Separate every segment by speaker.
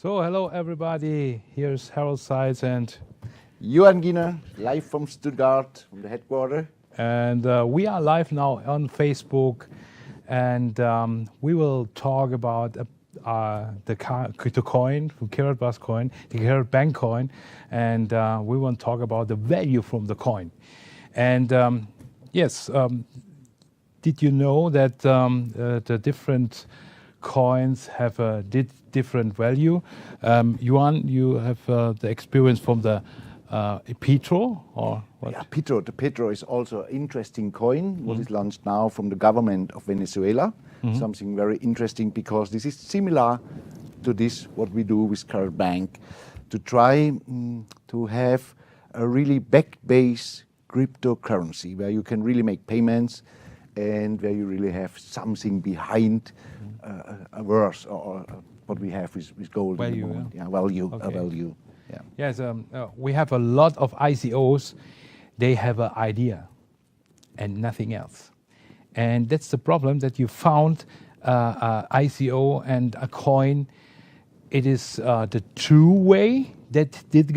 Speaker 1: So, hello everybody. Here's Harad, Seiz, and
Speaker 2: Johan Giener, live from Stuttgart, from the headquarters.
Speaker 1: we are live now on Facebook, and we will talk about the crypto coin, from Karatbars coin, the KaratBank coin, and we want to talk about the value from the coin. And yes, did you know that the different coins have a different value? Johan, you have the experience from the Petro, or what?
Speaker 2: Yeah, Petro. The Petro is also an interesting coin, what is launched now from the government of Venezuela. Something very interesting, because this is similar to this, what we do with KaratBank, to try to have a really back-based cryptocurrency where you can really make payments and where you really have something behind a worth, or what we have with gold.
Speaker 1: Value,
Speaker 2: in the moment.
Speaker 1: yeah.
Speaker 2: Yeah, value,
Speaker 1: Okay.
Speaker 2: a value. Yeah.
Speaker 1: Yes, we have a lot of ICOs. They have an idea and nothing else. And that's the problem, that you found ICO and a coin. It is the true way that did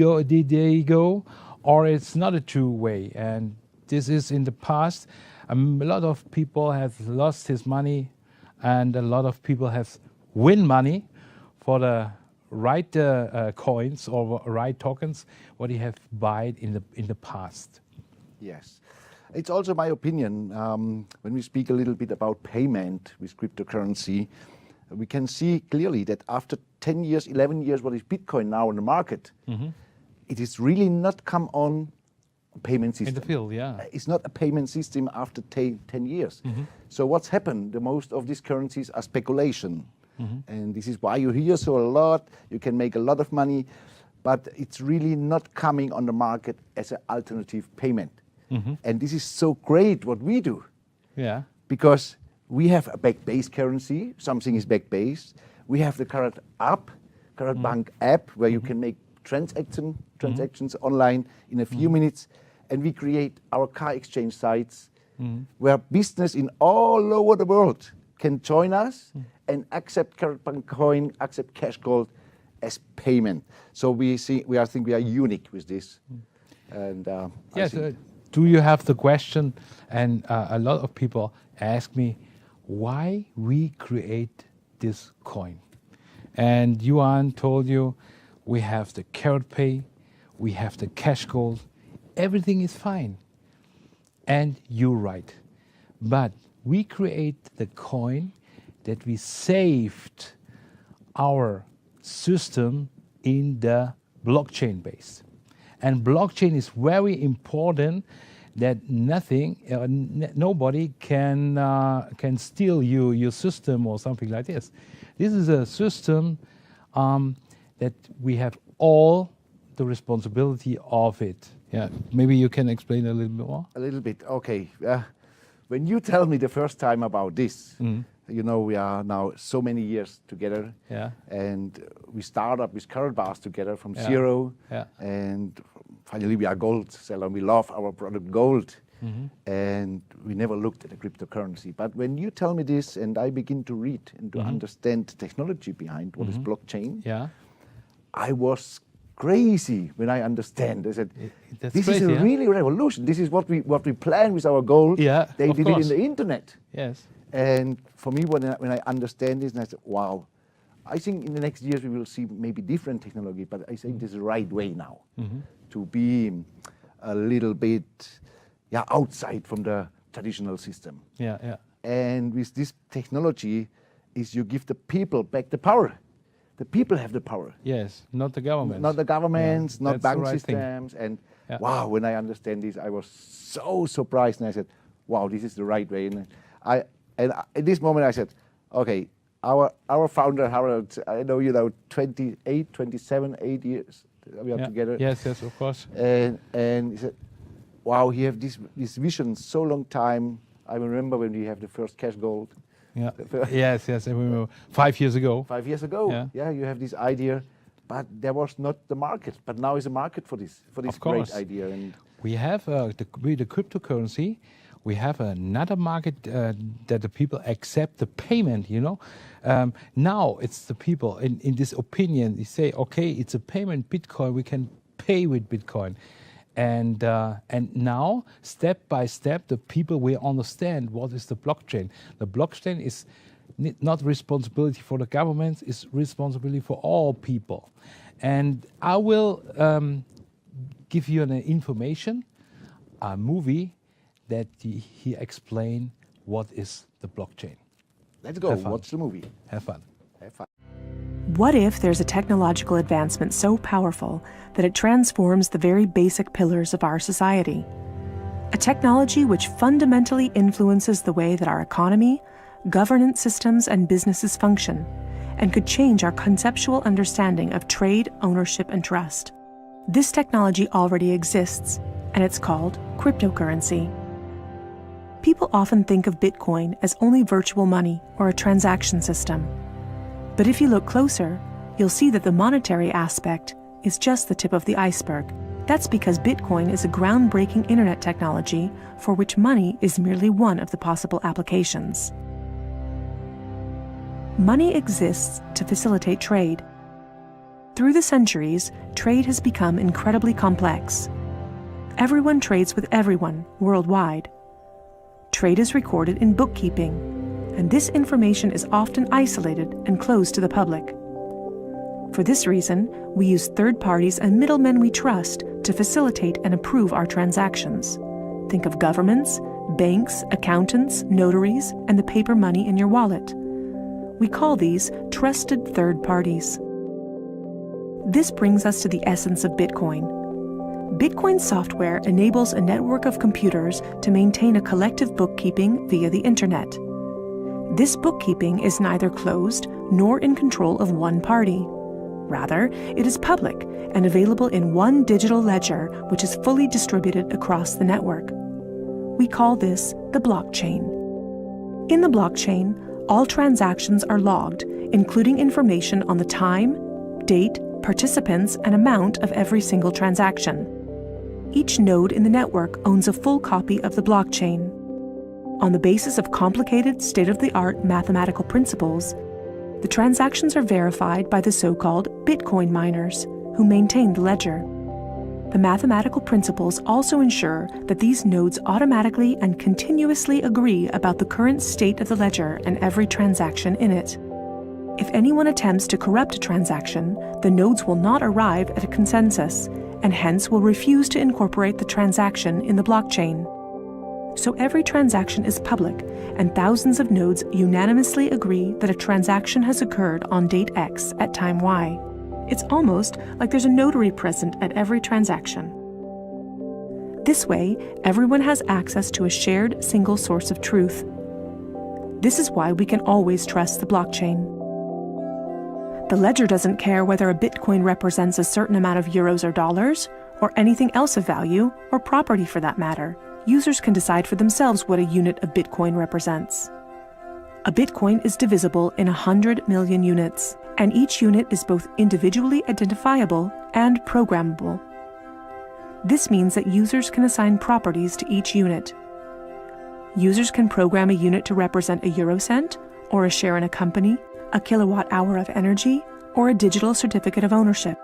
Speaker 1: they go, or it's not a true way. And this is in the past. A lot of people have lost his money, and a lot of people have win money for the right coins or right tokens what he have bought in the past.
Speaker 2: Yes. It's also my opinion, when we speak a little bit about payment with cryptocurrency, we can see clearly that after 10 years, 11 years, what is Bitcoin now in the market, it is really not come on a payment system.
Speaker 1: In the field, yeah.
Speaker 2: It's not a payment system after 10 years. So what's happened? The most of these currencies are speculation. And this is why you hear so a lot, you can make a lot of money, but it's really not coming on the market as an alternative payment. And this is so great what we do.
Speaker 1: Yeah.
Speaker 2: Because we have a back-based currency, something is back-based. We have the Karat app, KaratBank app, where you can make transactions online in a few minutes. And we create our car exchange sites where business in all over the world can join us and accept KaratBank Coin, accept CashGold as payment. So I think we are unique with this. And
Speaker 1: Yes. Do you have the question? And a lot of people ask me why we create this coin. And Yuan told you we have the KaratPay, we have the CashGold, everything is fine. And you're right. But we create the coin that we saved our system in the blockchain base. And blockchain is very important, that nobody can steal your system or something like this. This is a system that we have all the responsibility of it. Yeah, maybe you can explain a little bit more.
Speaker 2: A little bit, okay. When you tell me the first time about this, you know, we are now so many years together.
Speaker 1: Yeah.
Speaker 2: And we start up with Karatbars together from zero.
Speaker 1: Yeah.
Speaker 2: And finally we are gold seller. We love our product gold. And we never looked at a cryptocurrency. But when you tell me this and I begin to read and to understand the technology behind what is blockchain,
Speaker 1: Yeah.
Speaker 2: I was crazy when I understand. I said,
Speaker 1: That's
Speaker 2: this
Speaker 1: crazy,
Speaker 2: is a
Speaker 1: yeah?
Speaker 2: really revolution. This is what we plan with our gold.
Speaker 1: Yeah,
Speaker 2: They
Speaker 1: of
Speaker 2: did
Speaker 1: course.
Speaker 2: it in the internet.
Speaker 1: Yes.
Speaker 2: And for me, when I understand this, and I said, wow, I think in the next years we will see maybe different technology, but I think this is the right way now to be a little bit outside from the traditional system.
Speaker 1: Yeah. Yeah.
Speaker 2: And with this technology is you give the people back the power. The people have the power.
Speaker 1: Yes. Not the government.
Speaker 2: Not the governments,
Speaker 1: Yeah,
Speaker 2: not
Speaker 1: that's the
Speaker 2: bank
Speaker 1: right thing.
Speaker 2: systems. And
Speaker 1: Yeah.
Speaker 2: wow, when I understand this, I was so surprised. And I said, wow, this is the right way. And at this moment I said, okay, our founder, Harad, I know, 28, 27, 8 years we are together.
Speaker 1: Yes, of course.
Speaker 2: And he said, wow, he have this vision so long time. I remember when we have the first CashGold.
Speaker 1: Yeah. Yes. I remember 5 years ago.
Speaker 2: 5 years ago.
Speaker 1: Yeah.
Speaker 2: You have this idea, but there was not the market. But now is a market for this
Speaker 1: Of
Speaker 2: great
Speaker 1: course.
Speaker 2: idea. And
Speaker 1: We have the cryptocurrency. We have another market that the people accept the payment, now it's the people in this opinion, they say, okay, it's a payment, Bitcoin, we can pay with Bitcoin. And now, step by step, the people will understand what is the blockchain. The blockchain is not responsibility for the government, it's responsibility for all people. And I will give you an information, a movie that he explain what is the blockchain.
Speaker 2: Let's go. Watch the movie.
Speaker 1: Have fun.
Speaker 2: Have fun.
Speaker 3: What if there's a technological advancement so powerful that it transforms the very basic pillars of our society? A technology which fundamentally influences the way that our economy, governance systems, and businesses function, and could change our conceptual understanding of trade, ownership, and trust. This technology already exists, and it's called cryptocurrency. People often think of Bitcoin as only virtual money or a transaction system. But if you look closer, you'll see that the monetary aspect is just the tip of the iceberg. That's because Bitcoin is a groundbreaking internet technology for which money is merely one of the possible applications. Money exists to facilitate trade. Through the centuries, trade has become incredibly complex. Everyone trades with everyone worldwide. Trade is recorded in bookkeeping, and this information is often isolated and closed to the public. For this reason, we use third parties and middlemen we trust to facilitate and approve our transactions. Think of governments, banks, accountants, notaries, and the paper money in your wallet. We call these trusted third parties. This brings us to the essence of Bitcoin. Bitcoin software enables a network of computers to maintain a collective bookkeeping via the internet. This bookkeeping is neither closed nor in control of one party. Rather, it is public and available in one digital ledger which is fully distributed across the network. We call this the blockchain. In the blockchain, all transactions are logged, including information on the time, date, participants, and amount of every single transaction. Each node in the network owns a full copy of the blockchain. On the basis of complicated, state-of-the-art mathematical principles, the transactions are verified by the so-called Bitcoin miners, who maintain the ledger. The mathematical principles also ensure that these nodes automatically and continuously agree about the current state of the ledger and every transaction in it. If anyone attempts to corrupt a transaction, the nodes will not arrive at a consensus, and hence will refuse to incorporate the transaction in the blockchain. So every transaction is public, and thousands of nodes unanimously agree that a transaction has occurred on date X at time Y. It's almost like there's a notary present at every transaction. This way, everyone has access to a shared single source of truth. This is why we can always trust the blockchain. The ledger doesn't care whether a Bitcoin represents a certain amount of euros or dollars, or anything else of value, or property for that matter. Users can decide for themselves what a unit of Bitcoin represents. A Bitcoin is divisible in 100 million units, and each unit is both individually identifiable and programmable. This means that users can assign properties to each unit. Users can program a unit to represent a eurocent, or a share in a company, a kilowatt-hour of energy, or a digital certificate of ownership.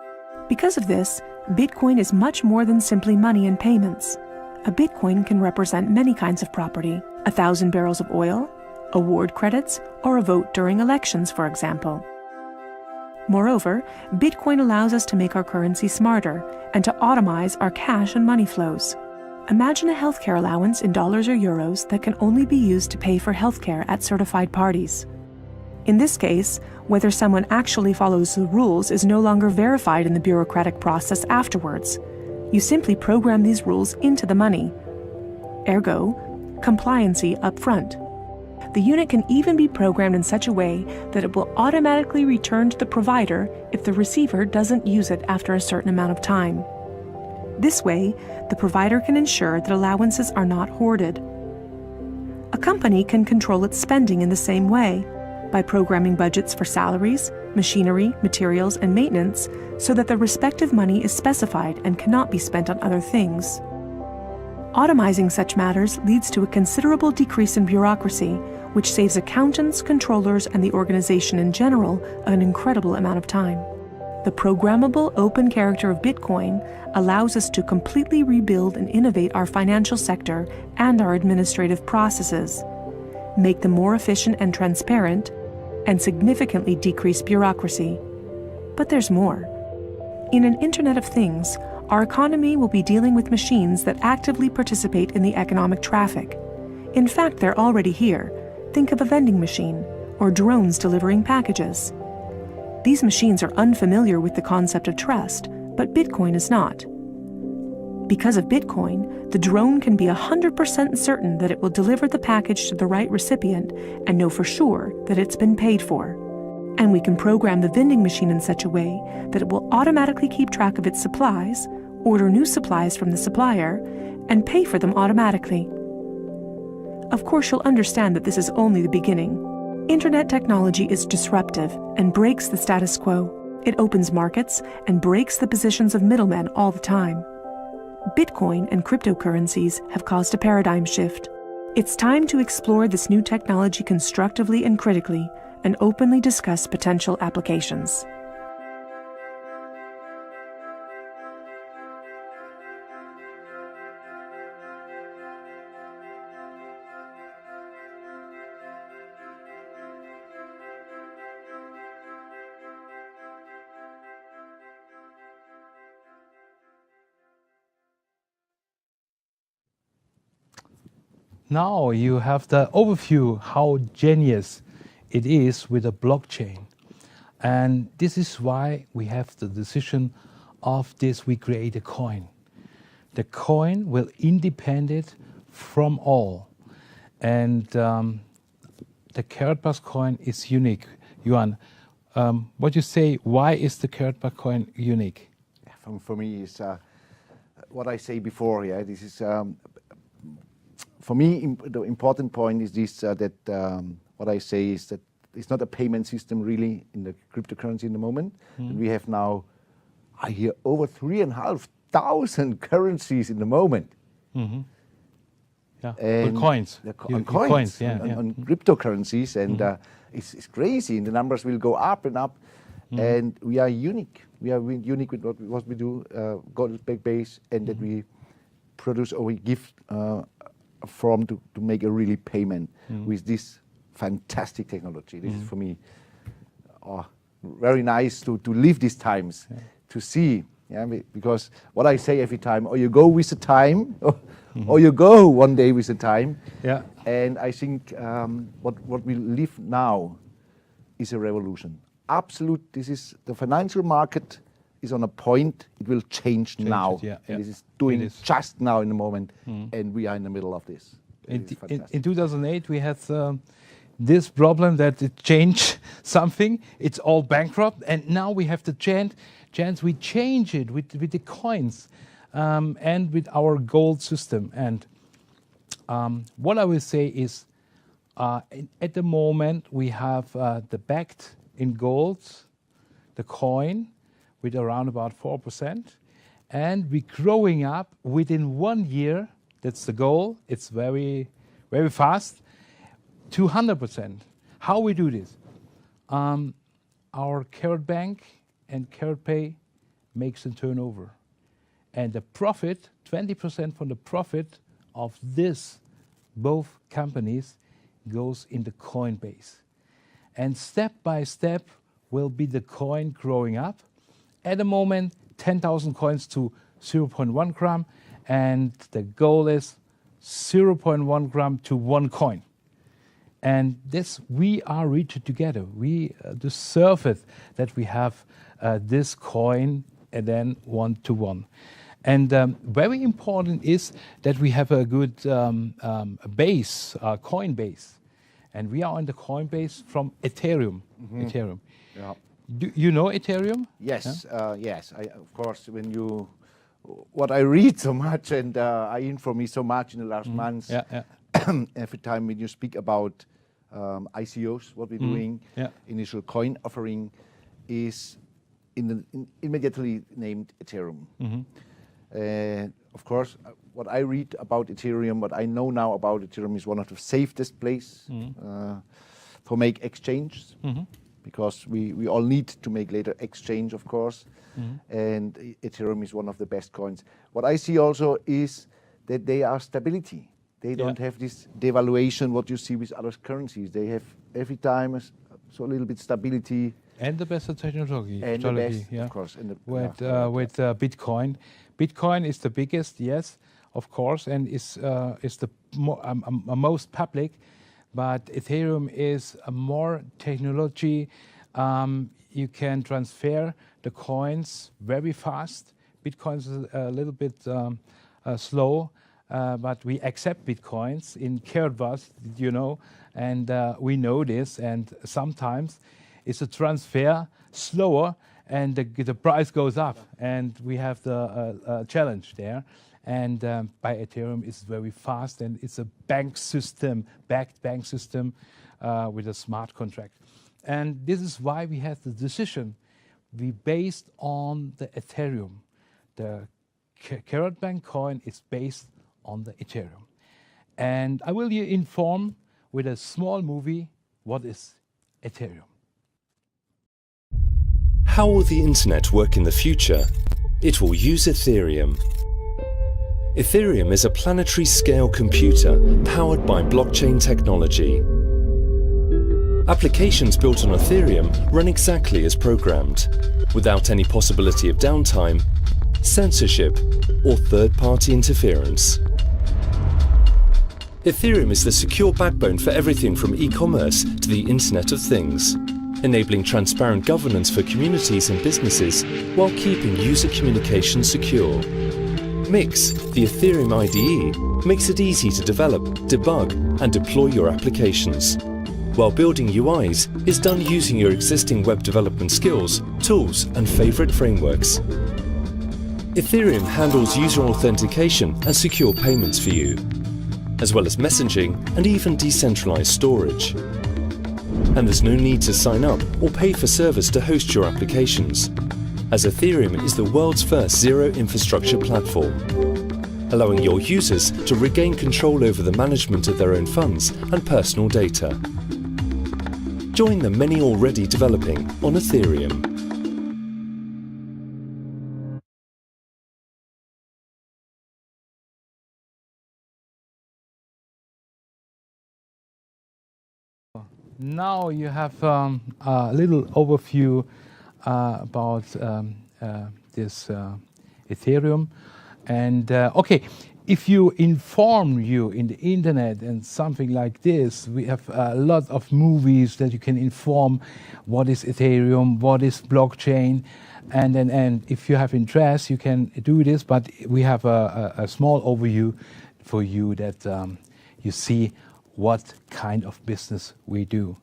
Speaker 3: Because of this, Bitcoin is much more than simply money and payments. A Bitcoin can represent many kinds of property: 1,000 barrels of oil, award credits, or a vote during elections, for example. Moreover, Bitcoin allows us to make our currency smarter and to automize our cash and money flows. Imagine a healthcare allowance in dollars or euros that can only be used to pay for healthcare at certified parties. In this case, whether someone actually follows the rules is no longer verified in the bureaucratic process afterwards. You simply program these rules into the money. Ergo, compliancy up front. The unit can even be programmed in such a way that it will automatically return to the provider if the receiver doesn't use it after a certain amount of time. This way, the provider can ensure that allowances are not hoarded. A company can control its spending in the same way, by programming budgets for salaries, machinery, materials, and maintenance so that the respective money is specified and cannot be spent on other things. Automizing such matters leads to a considerable decrease in bureaucracy, which saves accountants, controllers, and the organization in general an incredible amount of time. The programmable open character of Bitcoin allows us to completely rebuild and innovate our financial sector and our administrative processes, make them more efficient and transparent, and significantly decrease bureaucracy. But there's more. In an Internet of Things, our economy will be dealing with machines that actively participate in the economic traffic. In fact, they're already here. Think of a vending machine or drones delivering packages. These machines are unfamiliar with the concept of trust, but Bitcoin is not. Because of Bitcoin, the drone can be 100% certain that it will deliver the package to the right recipient and know for sure that it's been paid for. And we can program the vending machine in such a way that it will automatically keep track of its supplies, order new supplies from the supplier, and pay for them automatically. Of course, you'll understand that this is only the beginning. Internet technology is disruptive and breaks the status quo. It opens markets and breaks the positions of middlemen all the time. Bitcoin and cryptocurrencies have caused a paradigm shift. It's time to explore this new technology constructively and critically, and openly discuss potential applications.
Speaker 1: Now you have the overview how genius it is with a blockchain. And this is why we have the decision of this, we create a coin. The coin will independent from all. And the Karatbars coin is unique. Johan, what you say, why is the Karatbars coin unique?
Speaker 2: For me, is what I say before. Yeah, this is for me the important point is this that what I say is that it's not a payment system really in the cryptocurrency in the moment. And we have now, I hear, over 3,500 currencies in the moment.
Speaker 1: Yeah, and coins.
Speaker 2: On coins,
Speaker 1: yeah,
Speaker 2: on cryptocurrencies, and it's crazy, and the numbers will go up and up. And we are unique. We are unique with what we do, gold base, and that we produce or we give a form to make a really payment with this fantastic technology. This is for me very nice to live these times, to see. Yeah, because what I say every time, or you go with the time, or you go one day with the time.
Speaker 1: Yeah.
Speaker 2: And I think what we live now is a revolution. Absolute. This is the financial market is on a point. It will change now. This is doing just now in the moment, and we are in the middle of this.
Speaker 1: In 2008, we had this problem that it changed something. It's all bankrupt, and now we have the chance we change it with the coins and with our gold system. And what I will say is, at the moment we have the backed in gold, the coin with around about 4%, and we're growing up within 1 year. That's the goal. It's very, very fast. 200%. How we do this? Our KaratBank and KaratPay makes a turnover, and the profit, 20% from the profit of this, both companies, goes in the coin base. And step by step will be the coin growing up. At the moment, 10,000 coins to 0.1 gram, and the goal is 0.1 gram to 1 coin. And this we are reached together. We deserve it that we have this coin and then 1 to 1. And very important is that we have a good base, coin base. And we are on the coin base from Ethereum. Ethereum.
Speaker 2: Yeah.
Speaker 1: Do you know Ethereum?
Speaker 2: Yes, yes. Of course, when you, what I read so much and I inform me so much in the last months. Every time when you speak about ICOs, what we're doing, initial coin offering is immediately named Ethereum. of course, what I read about Ethereum, what I know now about Ethereum is one of the safest place for make exchanges, because we all need to make later exchange, of course, and Ethereum is one of the best coins. What I see also is that they are stability. They don't have this devaluation, what you see with other currencies. They have every time so a little bit stability.
Speaker 1: And the best technology.
Speaker 2: And the best, of course.
Speaker 1: With Bitcoin. Bitcoin is the biggest, yes, of course, and is the most public. But Ethereum is a more technology. You can transfer the coins very fast. Bitcoin is a little bit slow, but we accept Bitcoins in Karatbars, you know, and we know this. And sometimes it's a transfer slower, and the price goes up, and we have the challenge there. And by Ethereum is very fast, and it's a bank system, backed bank system with a smart contract. And this is why we have the decision. We based on the Ethereum. The KaratBank Coin is based on the Ethereum. And I will inform with a small movie what is Ethereum.
Speaker 4: How will the internet work in the future? It will use Ethereum. Ethereum is a planetary scale computer powered by blockchain technology. Applications built on Ethereum run exactly as programmed, without any possibility of downtime, censorship, or third-party interference. Ethereum is the secure backbone for everything from e-commerce to the Internet of Things, enabling transparent governance for communities and businesses while keeping user communication secure. Mix, the Ethereum IDE, makes it easy to develop, debug, and deploy your applications. While building UIs is done using your existing web development skills, tools, and favorite frameworks. Ethereum handles user authentication and secure payments for you, as well as messaging and even decentralized storage. And there's no need to sign up or pay for servers to host your applications, as Ethereum is the world's first zero infrastructure platform, allowing your users to regain control over the management of their own funds and personal data. Join the many already developing on Ethereum.
Speaker 1: Now you have a little overview about this Ethereum. And okay, if you inform you in the internet and something like this, we have a lot of movies that you can inform what is Ethereum, what is blockchain, and if you have interest, you can do this. But we have a small overview for you that you see what kind of business we do.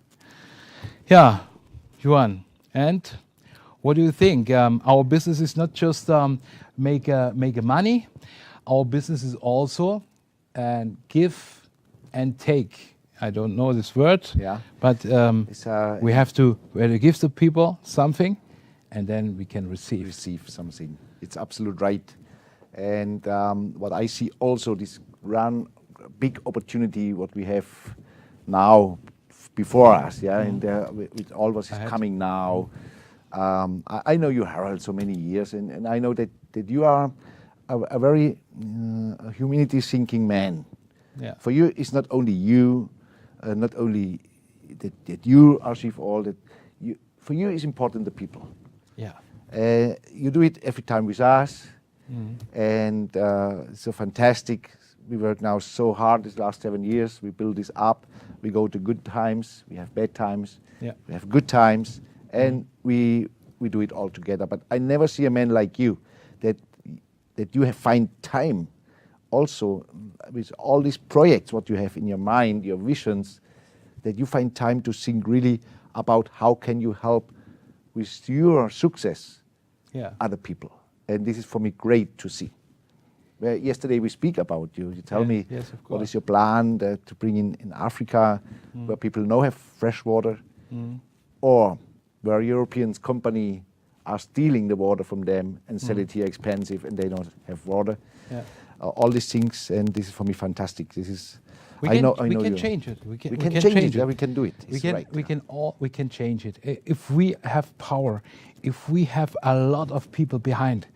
Speaker 1: Yeah, Juan, and what do you think? Our business is not just make money. Our business is also give and take. I don't know this word, but we have to give the people something, and then we can receive
Speaker 2: something. It's absolute right. And what I see also, this big opportunity what we have now before us, and with all what is coming now. I know you, Harald, so many years, and I know that you are a very humanity-thinking man.
Speaker 1: Yeah.
Speaker 2: For you, it's not only you, not only that you achieve all that. For you, it's important the people.
Speaker 1: Yeah.
Speaker 2: You do it every time with us, and it's so fantastic. We work now so hard these last 7 years. We build this up. We go to good times. We have bad times.
Speaker 1: Yeah.
Speaker 2: We have good times, and we do it all together. But I never see a man like you that you find time also with all these projects, what you have in your mind, your visions, that you find time to think really about how can you help with your success other people. And this is for me great to see. Where yesterday we speak about you. You tell me what is your plan to bring in Africa, where people now have fresh water, or where European company are stealing the water from them and sell it here expensive, and they don't have water.
Speaker 1: Yeah.
Speaker 2: All these things, and this is for me fantastic. This is.
Speaker 1: We
Speaker 2: I know
Speaker 1: can
Speaker 2: you.
Speaker 1: change it. We can
Speaker 2: change it. Yeah, we can do it. It's right.
Speaker 1: We can change it if we have power, if we have a lot of people behind,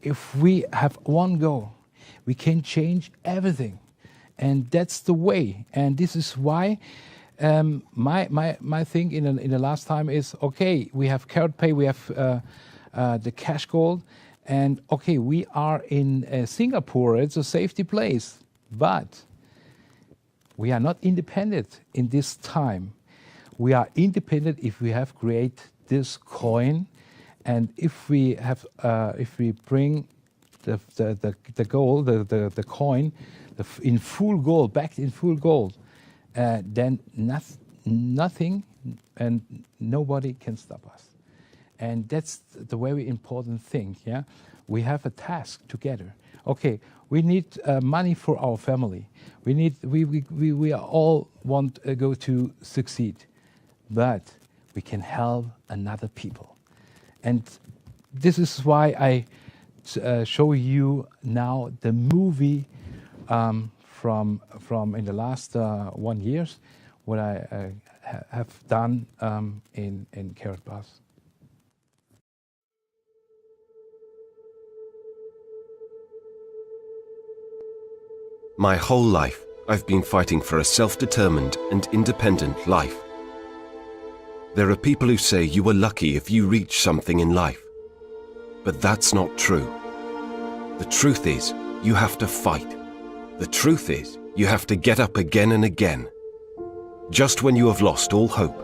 Speaker 1: if we have one goal, we can change everything, and that's the way. And this is why my thing in the last time is, okay, we have KaratPay, we have the CashGold, and okay, we are in Singapore. It's a safety place, but we are not independent in this time. We are independent if we have created this coin, and if we have, if we bring the gold, the coin, in full gold, back in full gold, then nothing and nobody can stop us. And that's the very important thing. Yeah, we have a task together. Okay, we need money for our family. We all want to go to succeed, but we can help another people. And this is why I show you now the movie from in the last 1 year, what I have done in Karatbars.
Speaker 5: My whole life, I've been fighting for a self-determined and independent life. There are people who say you are lucky if you reach something in life. But that's not true. The truth is, you have to fight. The truth is, you have to get up again and again. Just when you have lost all hope.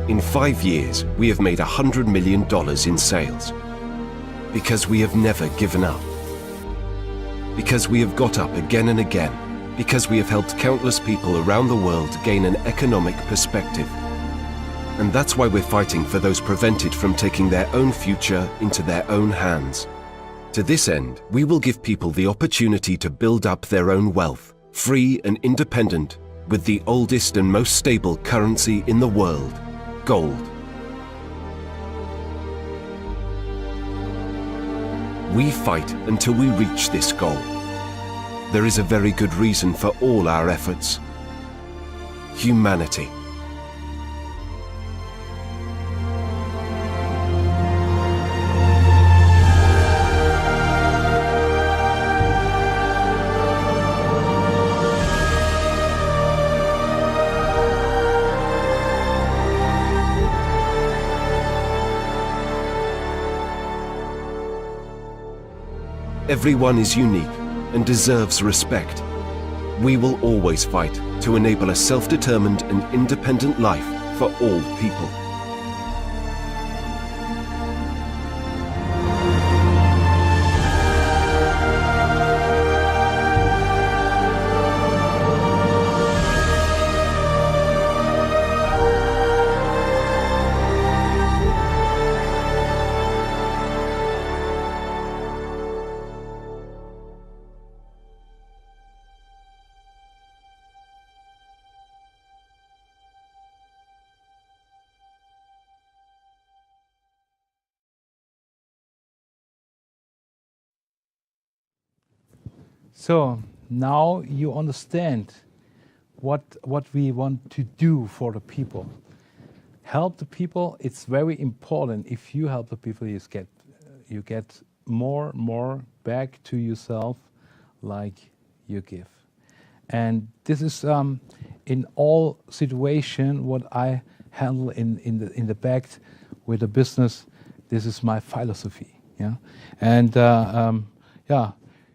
Speaker 5: In 5 years, we have made $100 million in sales. Because we have never given up. Because we have got up again and again. Because we have helped countless people around the world gain an economic perspective. And that's why we're fighting for those prevented from taking their own future into their own hands. To this end, we will give people the opportunity to build up their own wealth, free and independent, with the oldest and most stable currency in the world, gold. We fight until we reach this goal. There is a very good reason for all our efforts. Humanity. Everyone is unique and deserves respect. We will always fight to enable a self-determined and independent life for all people.
Speaker 1: So now you understand what we want to do for the people. Help the people. It's very important. If you help the people, you get more back to yourself, like you give. And this is in all situation what I handle in the back with the business. This is my philosophy. Yeah, and yeah.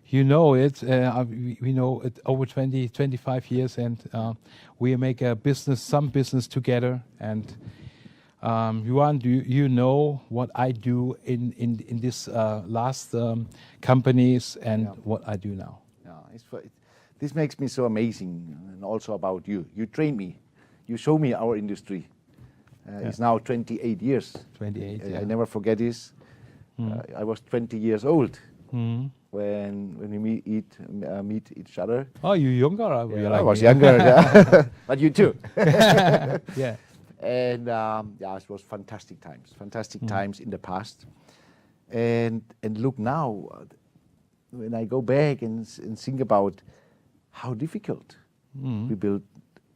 Speaker 1: You know it. We know it over 25 years, and we make some business together. And Yuan, you know what I do in this last companies and what I do now.
Speaker 2: Yeah, this makes me so amazing, and also about you. You train me, you show me our industry. It's now 28 years.
Speaker 1: 28.
Speaker 2: I never forget this. I was 20 years old. when we meet each other.
Speaker 1: Oh, you younger?
Speaker 2: I was younger, yeah. But you too.
Speaker 1: Yeah.
Speaker 2: And it was fantastic times in the past. And look now, when I go back and think about how difficult we built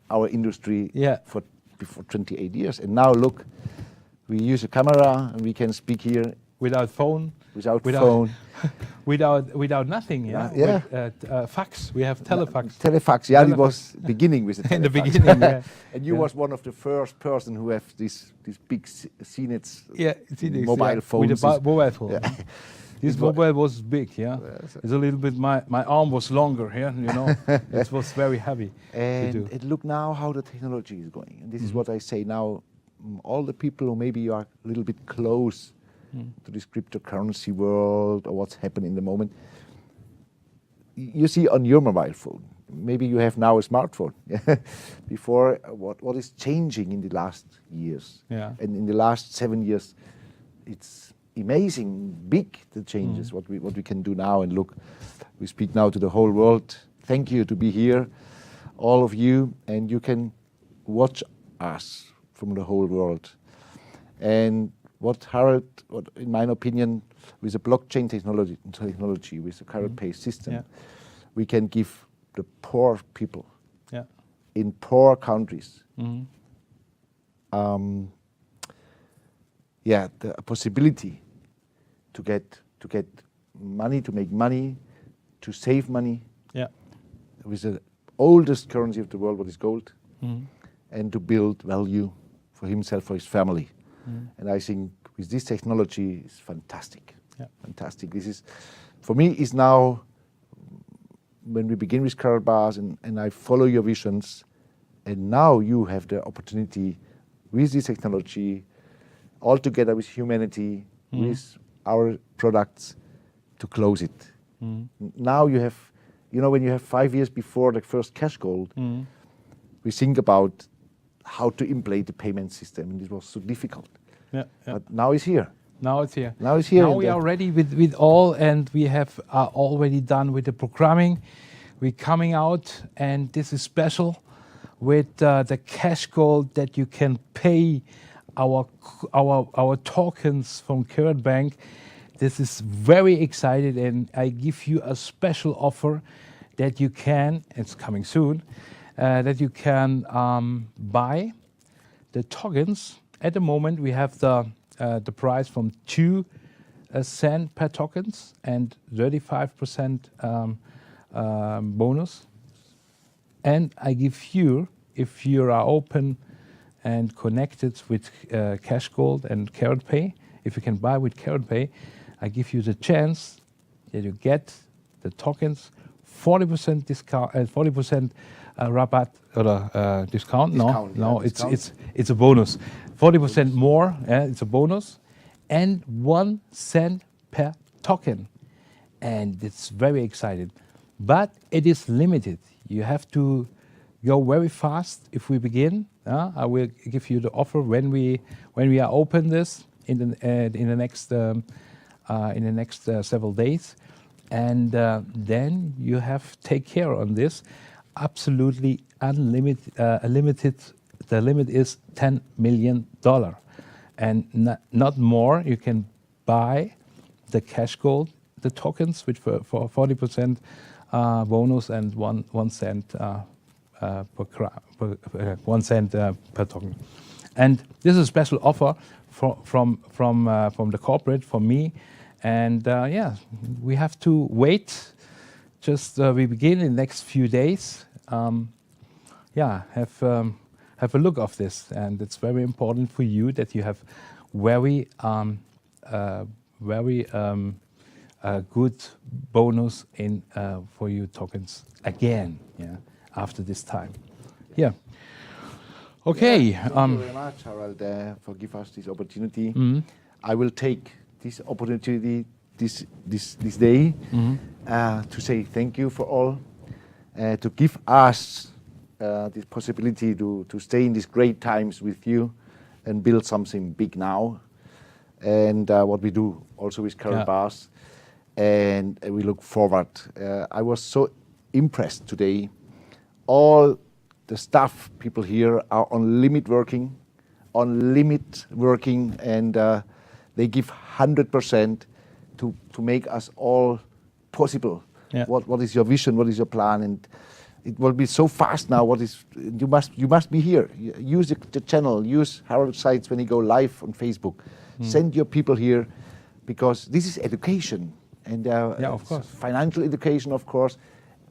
Speaker 2: our industry for before 28 years. And now look, we use a camera and we can speak here.
Speaker 1: Without phone.
Speaker 2: Without phone.
Speaker 1: without nothing, yeah. With, fax. We have telefax.
Speaker 2: Telefax, yeah. It was beginning with the telefax.
Speaker 1: In the beginning, yeah.
Speaker 2: And you was one of the first person who have these big CNETs,
Speaker 1: mobile
Speaker 2: phones.
Speaker 1: With a mobile phone.
Speaker 2: Yeah.
Speaker 1: This mobile was big, yeah. It's a little bit. My arm was longer, yeah. You know, it was very heavy.
Speaker 2: And look now how the technology is going. And this is what I say now. All the people who maybe are a little bit close to this cryptocurrency world or what's happening in the moment, you see on your mobile phone. Maybe you have now a smartphone. Before, what is changing in the last years?
Speaker 1: Yeah.
Speaker 2: And in the last 7 years, it's amazing, big the changes. What we can do now. And look, we speak now to the whole world. Thank you to be here, all of you, and you can watch us from the whole world. And what Harad, in my opinion, with the blockchain technology, with the KaratPay system, we can give the poor people in poor countries the possibility to get money, to make money, to save money with the oldest currency of the world, what is gold, and to build value for himself, for his family. And I think with this technology, it's fantastic. Fantastic. This is, for me, is now, when we begin with Karatbars and I follow your visions, and now you have the opportunity with this technology, all together with humanity, with our products, to close it. Now you have, you know, when you have 5 years before the first CashGold, we think about how to implement the payment system, and it was so difficult. But now it's here.
Speaker 1: Now it's here.
Speaker 2: Now it's here.
Speaker 1: Now we are ready with all, and we have already done with the programming. We're coming out, and this is special with the CashGold that you can pay our tokens from KaratBank. This is very excited, and I give you a special offer that you can. It's coming soon. That you can buy the tokens. At the moment, we have the price from 2 cents per tokens and 35% bonus. And I give you, if you are open and connected with CashGold and KaratPay, if you can buy with KaratPay, I give you the chance that you get the tokens 40% discount, 40% rabat or discount. No, it's a bonus. 40% more. It's a bonus, and 1 cent per token, and it's very exciting. But it is limited. You have to go very fast. If we begin, I will give you the offer when we are open this in the next several days, and then you have to take care on this. Absolutely unlimited. The limit is $10 million, and not more. You can buy the CashGold, the tokens, which for 40% bonus and 1 cent per 1 cent per token. And this is a special offer from the corporate, from me, and we have to wait. Just we begin in the next few days. Have a look of this, and it's very important for you that you have very good bonus in for your tokens again. After this time. Okay.
Speaker 2: Thank you very much, Harald, for giving us this opportunity. I will take this opportunity this day to say thank you for all, to give us this possibility to stay in these great times with you and build something big now, and what we do also with Karatbars. and we look forward. I was so impressed today. All the staff people here are on limit working, and they give 100% to make us all possible.
Speaker 1: Yeah.
Speaker 2: What is your vision? What is your plan? And it will be so fast now. You must be here. Use the channel. Use Harad sites when you go live on Facebook. Send your people here, because this is education, and
Speaker 1: of course,
Speaker 2: financial education, of course.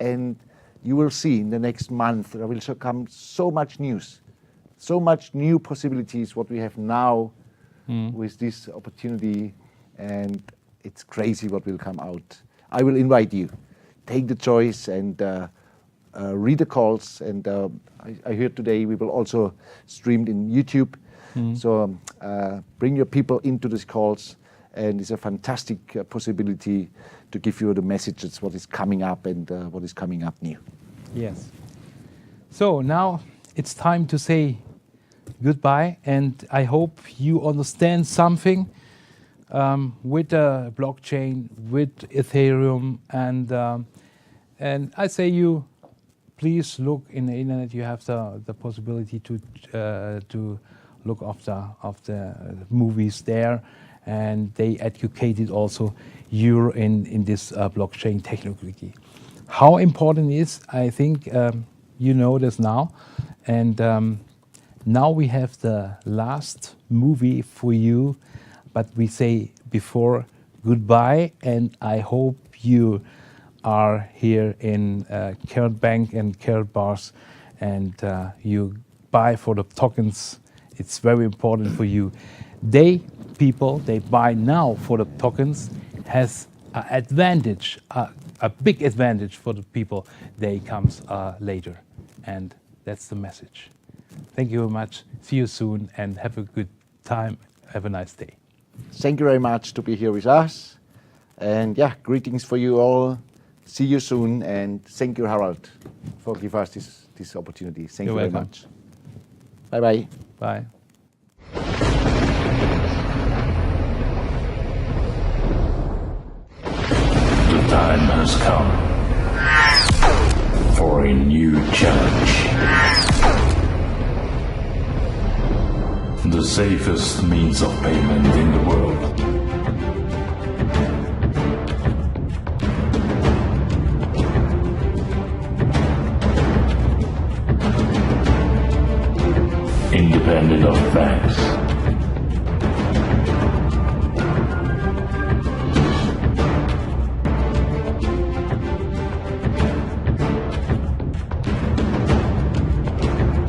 Speaker 2: And you will see in the next month there will come so much news, so much new possibilities. What we have now with this opportunity, and it's crazy what will come out. I will invite you. Take the choice and read the calls. And I heard today we will also stream in YouTube. So bring your people into these calls, and it's a fantastic possibility to give you the messages, what is coming up and what is coming up new.
Speaker 1: Yes. So now it's time to say goodbye, and I hope you understand something with the blockchain, with Ethereum, and I say you, please look in the internet. You have the possibility to look of the movies there, and they educated also you in this blockchain technology. How important it is, I think you know this now, and now we have the last movie for you, but we say before goodbye, and I hope you are here in KaratBank and Karatbars, and you buy for the tokens. It's very important for you. They buy now for the tokens has an advantage, a big advantage for the people. They comes later, and that's the message. Thank you very much. See you soon, and have a good time. Have a nice day.
Speaker 2: Thank you very much to be here with us, and yeah, greetings for you all. See you soon, and thank you, Harad, for giving us this opportunity. Thank you very much. Bye bye.
Speaker 1: Bye.
Speaker 6: The time has come for a new challenge. The safest means of payment in the world. Independent of banks.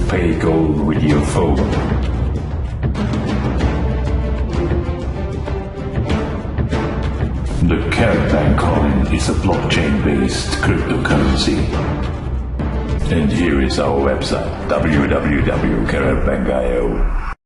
Speaker 6: Pay gold with your phone. The KaratBank Coin is a blockchain-based cryptocurrency. And here is our website, www.karatbank.io.